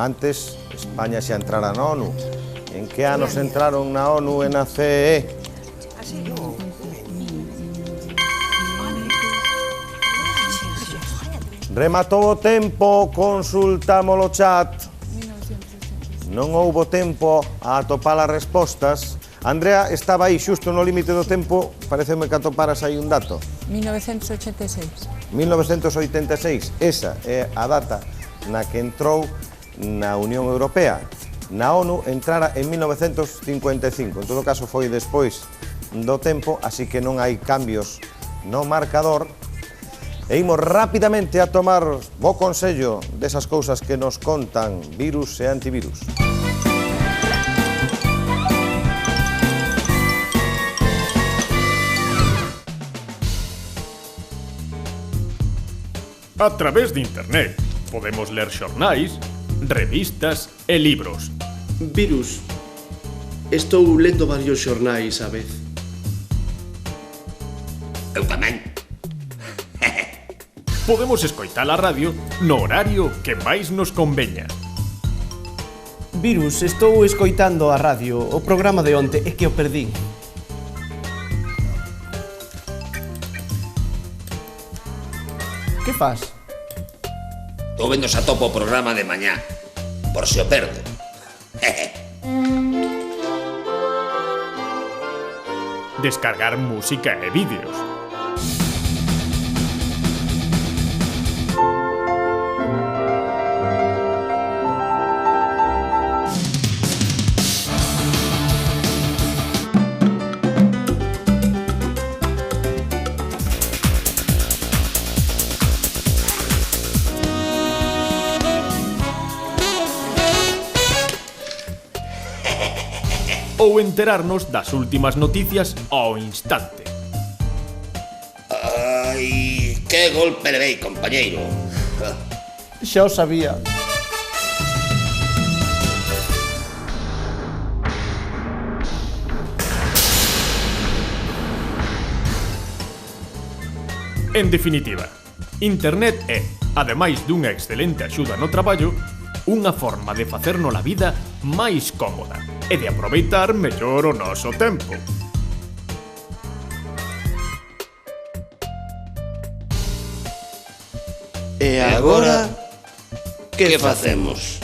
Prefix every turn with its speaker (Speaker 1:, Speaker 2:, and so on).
Speaker 1: Antes, España xa entrara na ONU. En que anos entraron na ONU e na CEE? Rematou o tempo, consultámolo chat. Non houbo tempo a atopar as respostas. Andrea estaba aí xusto no límite do tempo, pareceme que atoparas aí un dato.
Speaker 2: 1986.
Speaker 1: 1986, esa é a data na que entrou na Unión Europea. Na ONU entrara en 1955, en todo caso foi despois do tempo, así que non hai cambios no marcador. E imos rapidamente a tomar bo consello desas cousas que nos contan virus e antivirus.
Speaker 3: A través de internet podemos ler xornais, revistas e libros.
Speaker 4: Virus, estou lendo varios xornais a vez.
Speaker 5: Eu tamén.
Speaker 3: Podemos escoitar a radio no horario que máis nos conveña.
Speaker 6: Virus, estou escoitando a radio, o programa de onte, é que o perdín. Que fas?
Speaker 5: Estou vendo se atopo o programa de mañá, por se o perdo.
Speaker 3: Descargar música e vídeos. Ou enterarnos das últimas noticias ao instante.
Speaker 5: Ai, que golpe levei, compañeiro.
Speaker 6: Xa o sabía.
Speaker 3: En definitiva, internet é, ademais dunha excelente axuda no traballo, unha forma de facernos a vida máis cómoda e de aproveitar mellor o noso tempo.
Speaker 4: E agora, que facemos?